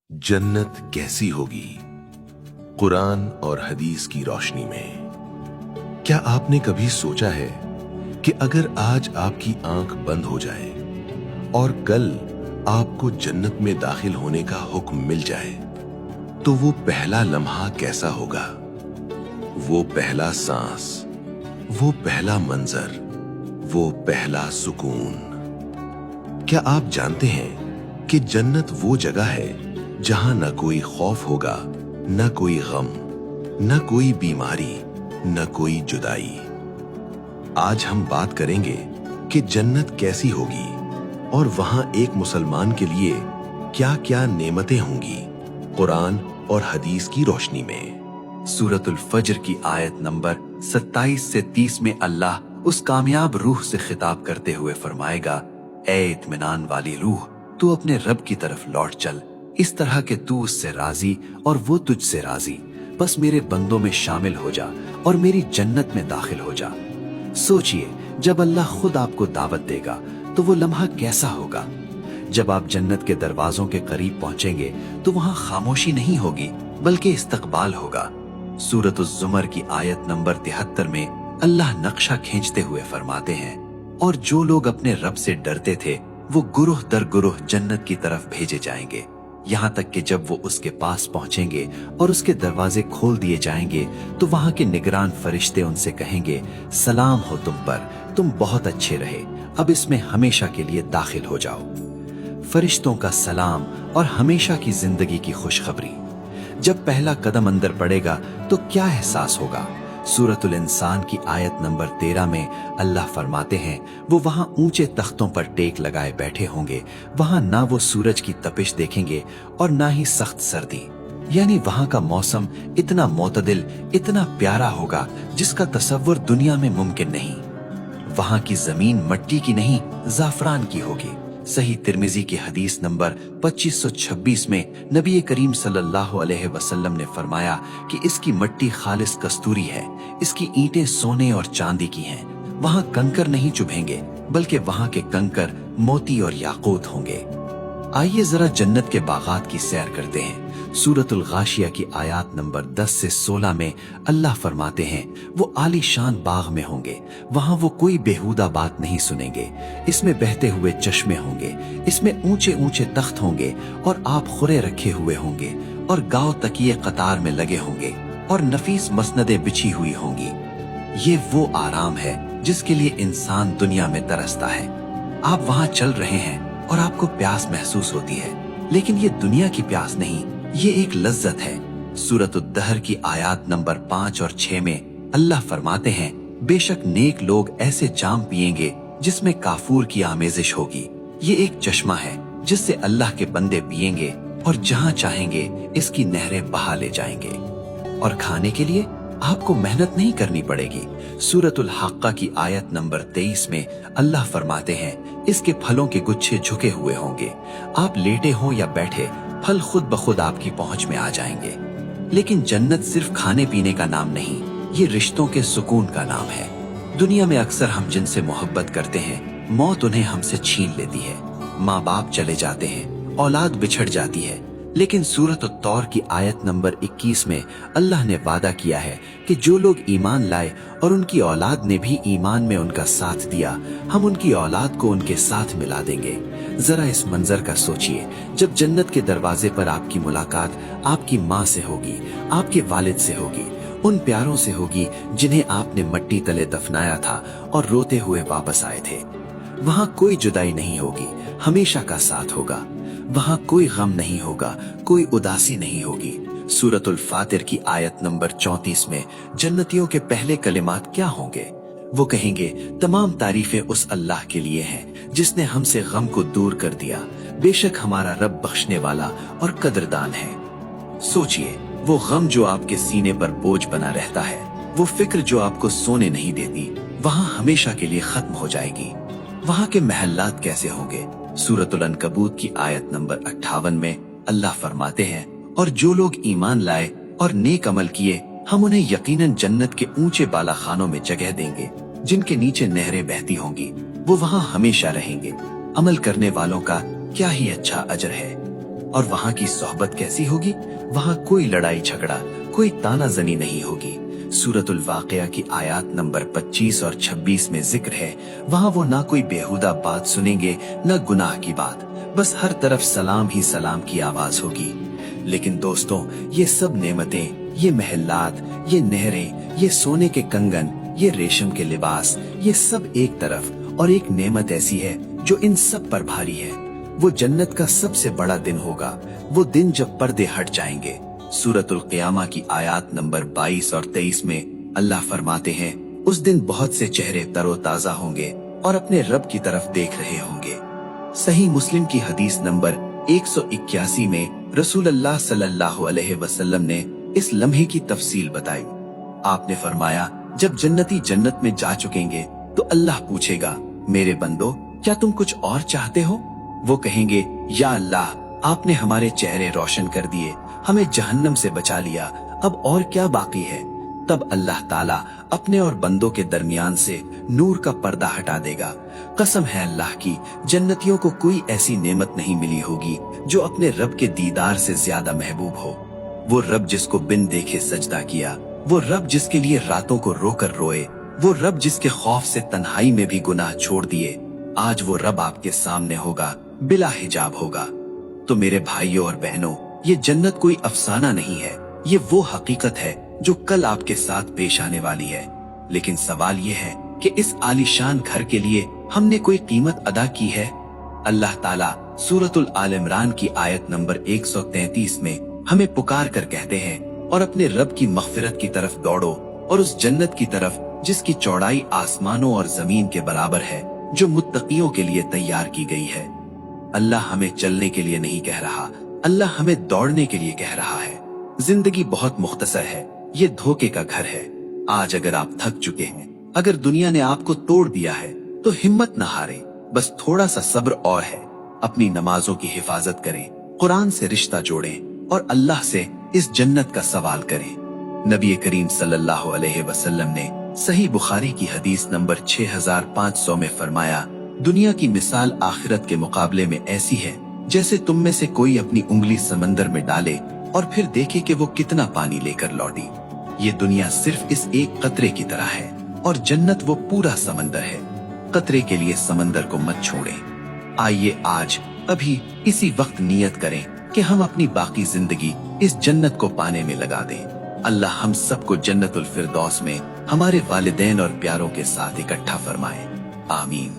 जन्नत कैसी होगी कुरान और हदीस की रोशनी में। क्या आपने कभी सोचा है कि अगर आज आपकी आंख बंद हो जाए और कल आपको जन्नत में दाखिल होने का हुक्म मिल जाए तो वो पहला लम्हा कैसा होगा? वो पहला सांस, वो पहला मंजर, वो पहला सुकून। क्या आप जानते हैं कि जन्नत वो जगह है जहां न कोई खौफ होगा, न कोई गम, न कोई बीमारी, न कोई जुदाई। आज हम बात करेंगे कि जन्नत कैसी होगी और वहां एक मुसलमान के लिए क्या-क्या नेमतें होंगी कुरान और हदीस की रोशनी में। सूरतुल फज्र की आयत नंबर 27 से 30 में अल्लाह उस कामयाब रूह से खिताब करते हुए फरमाएगा, ए इत्मीनान वाली रूह, तू अपने रब की तरफ लौट चल, इस तरह के तू उससे राजी और वो तुझसे राजी। बस मेरे बंदों में शामिल हो जा और मेरी जन्नत में दाखिल हो जा। सोचिए, जब अल्लाह खुद आपको दावत देगा तो वो लम्हा कैसा होगा। जब आप जन्नत के दरवाजों के करीब पहुंचेंगे तो वहां खामोशी नहीं होगी बल्कि इस्तकबाल होगा। सूरत उज़्ज़ुमर की आयत नंबर 73 में अल्लाह नक्शा खींचते हुए फरमाते हैं, और जो लोग अपने रब से डरते थे वो गुरुह दर गुरुह जन्नत की तरफ भेजे जाएंगे, यहाँ तक कि जब वो उसके पास पहुंचेंगे और उसके दरवाजे खोल दिए जाएंगे तो वहां के निगरान फरिश्ते उनसे कहेंगे, सलाम हो तुम पर, तुम बहुत अच्छे रहे, अब इसमें हमेशा के लिए दाखिल हो जाओ। फरिश्तों का सलाम और हमेशा की जिंदगी की खुशखबरी। जब पहला कदम अंदर पड़ेगा तो क्या एहसास होगा। सूरतुल इंसान की आयत नंबर 13 में अल्लाह फरमाते हैं, वो वहां ऊंचे तख्तों पर टेक लगाए बैठे होंगे, वहां ना वो सूरज की तपिश देखेंगे और ना ही सख्त सर्दी। यानी वहां का मौसम इतना मोतदिल, इतना प्यारा होगा जिसका तसव्वुर दुनिया में मुमकिन नहीं। वहां की जमीन मट्टी की नहीं, जाफरान की होगी। सही तिर्मिजी की हदीस नंबर 2526 में नबी करीम सल्लल्लाहु अलैहि वसल्लम ने फरमाया कि इसकी मट्टी खालिस कस्तूरी है, इसकी ईंटें सोने और चांदी की हैं। वहां कंकर नहीं चुभेंगे बल्कि वहां के कंकर मोती और याकूत होंगे। आइए जरा जन्नत के बागात की सैर करते हैं। सूरतुल गाशिया की आयत नंबर 10 से 16 में अल्लाह फरमाते हैं, वो आलीशान बाग में होंगे, वहां वो कोई बेहुदा बात नहीं सुनेंगे। इसमें बहते हुए चश्मे होंगे, इसमें ऊंचे ऊंचे तख्त होंगे और आप खुरे रखे हुए होंगे और गांव तकिए कतार में लगे होंगे और नफीस मसनदें बिछी हुई होंगी। ये वो आराम है जिसके लिए इंसान दुनिया में तरसता है। आप वहां चल रहे हैं और आपको प्यास महसूस होती है, लेकिन ये दुनिया की प्यास नहीं, ये एक लज्जत है। सूरतुद्दहर की आयत नंबर 5 और 6 में अल्लाह फरमाते हैं, बेशक नेक लोग ऐसे जाम पिएंगे जिसमें काफूर की आमेजिश होगी। ये एक चश्मा है जिससे अल्लाह के बंदे पिएंगे और जहां चाहेंगे इसकी नहरें बहा ले जाएंगे। और खाने के लिए आपको मेहनत नहीं करनी पड़ेगी। सूरतुल हक्का की आयत नंबर 23 में अल्लाह फरमाते हैं, इसके फलों के गुच्छे झुके हुए होंगे, आप लेटे हो या बैठे फल खुद ब खुद आपकी पहुंच में आ जाएंगे। लेकिन जन्नत सिर्फ खाने पीने का नाम नहीं, ये रिश्तों के सुकून का नाम है। दुनिया में अक्सर हम जिनसे मोहब्बत करते हैं, मौत उन्हें हमसे छीन लेती है। माँ बाप चले जाते हैं, औलाद बिछड़ जाती है, लेकिन सूरत तौर की आयत नंबर 21 में अल्लाह ने वादा किया है कि जो लोग ईमान लाए और उनकी औलाद ने भी ईमान में उनका साथ दिया, हम उनकी औलाद को उनके साथ मिला देंगे। जरा इस मंजर का सोचिए, जब जन्नत के दरवाजे पर आपकी मुलाकात आपकी माँ से होगी, आपके वालिद से होगी, उन प्यारों से होगी जिन्हें आपने मट्टी तले दफनाया था और रोते हुए वापस आए थे। वहां कोई जुदाई नहीं होगी, हमेशा का साथ होगा। वहां कोई गम नहीं होगा, कोई उदासी नहीं होगी। सूरतुल फातिर की आयत नंबर 34 में जन्नतियों के पहले कलिमात क्या होंगे? वो कहेंगे, तमाम तारीफें उस अल्लाह के लिए हैं जिसने हमसे गम को दूर कर दिया। बेशक हमारा रब बख्शने वाला और कदरदान है। सोचिए, वो गम जो आपके सीने पर बोझ बना रहता है, वो फिक्र जो आपको सोने नहीं देती, वहां हमेशा के लिए खत्म हो जाएगी। वहां के महल्लात कैसे होंगे? सूरतुल अनकबूत की आयत नंबर 58 में अल्लाह फरमाते हैं, और जो लोग ईमान लाए और नेक अमल किए, हम उन्हें यकीनन जन्नत के ऊंचे बाला खानों में जगह देंगे जिनके नीचे नहरें बहती होंगी। वो वहां हमेशा रहेंगे। अमल करने वालों का क्या ही अच्छा अजर है। और वहाँ की सोहबत कैसी होगी? वहाँ कोई लड़ाई झगड़ा, कोई तानाजनी नहीं होगी। सूरतुल वाक़िया की आयत नंबर 25 और 26 में जिक्र है, वहाँ वो ना कोई बेहुदा बात सुनेंगे न गुनाह की बात, बस हर तरफ सलाम ही सलाम की आवाज होगी। लेकिन दोस्तों, ये सब नेमतें, ये महलात, ये नहरें, ये सोने के कंगन, ये रेशम के लिबास, ये सब एक तरफ, और एक नेमत ऐसी है जो इन सब पर भारी है। वो जन्नत का सबसे बड़ा दिन होगा, वो दिन जब पर्दे हट जाएंगे। सूरतुल क़ियामा की आयत नंबर 22 और 23 में अल्लाह फरमाते हैं, उस दिन बहुत से चेहरे तरोताजा होंगे और अपने रब की तरफ देख रहे होंगे। सही मुस्लिम की हदीस नंबर 181 में रसूल अल्लाह सल्लल्लाहु अलैहि वसल्लम ने इस लम्हे की तफसील बताई। आपने फरमाया, जब जन्नती जन्नत में जा चुकेंगे तो अल्लाह पूछेगा, मेरे बंदो, क्या तुम कुछ और चाहते हो? वो कहेंगे, या अल्लाह, आपने हमारे चेहरे रोशन कर दिए, हमें जहन्नम से बचा लिया, अब और क्या बाकी है? तब अल्लाह ताला अपने और बंदों के दरमियान से नूर का पर्दा हटा देगा। कसम है अल्लाह की, जन्नतियों को कोई ऐसी नेमत नहीं मिली होगी जो अपने रब के दीदार से ज्यादा महबूब हो। वो रब जिसको बिन देखे सजदा किया, वो रब जिसके लिए रातों को रोकर रोए, वो रब जिसके खौफ से तन्हाई में भी गुनाह छोड़ दिए, आज वो रब आपके सामने होगा, बिला हिजाब होगा। तो मेरे भाइयों और बहनों, ये जन्नत कोई अफसाना नहीं है, ये वो हकीकत है जो कल आपके साथ पेश आने वाली है। लेकिन सवाल ये है कि इस आलीशान घर के लिए हमने कोई कीमत अदा की है? अल्लाह ताला सूरतुल आल इमरान की आयत नंबर 133 में हमें पुकार कर कहते हैं, और अपने रब की मग़फ़िरत की तरफ दौड़ो, और उस जन्नत की तरफ जिसकी चौड़ाई आसमानों और जमीन के बराबर है, जो मुत्तकियों के लिए तैयार की गई है। अल्लाह हमें चलने के लिए नहीं कह रहा, अल्लाह हमें दौड़ने के लिए कह रहा है। जिंदगी बहुत मुख्तसर है, ये धोखे का घर है। आज अगर आप थक चुके हैं, अगर दुनिया ने आपको तोड़ दिया है, तो हिम्मत न हारें, बस थोड़ा सा सब्र और है। अपनी नमाजों की हिफाजत करें, कुरान से रिश्ता जोड़ें और अल्लाह से इस जन्नत का सवाल करें। नबी करीम सल्लल्लाहु अलैहि वसल्लम ने सही बुखारी की हदीस नंबर 6500 में फरमाया, दुनिया की मिसाल आखिरत के मुकाबले में ऐसी है जैसे तुम में से कोई अपनी उंगली समंदर में डाले और फिर देखे कि वो कितना पानी लेकर लौटी। ये दुनिया सिर्फ इस एक कतरे की तरह है और जन्नत वो पूरा समंदर है। कतरे के लिए समंदर को मत छोड़ें। आइए आज अभी इसी वक्त नियत करें कि हम अपनी बाकी जिंदगी इस जन्नत को पाने में लगा दें। अल्लाह हम सबको जन्नतुल फिरदौस में हमारे वालिदैन और प्यारों के साथ इकट्ठा फरमाए। आमीन।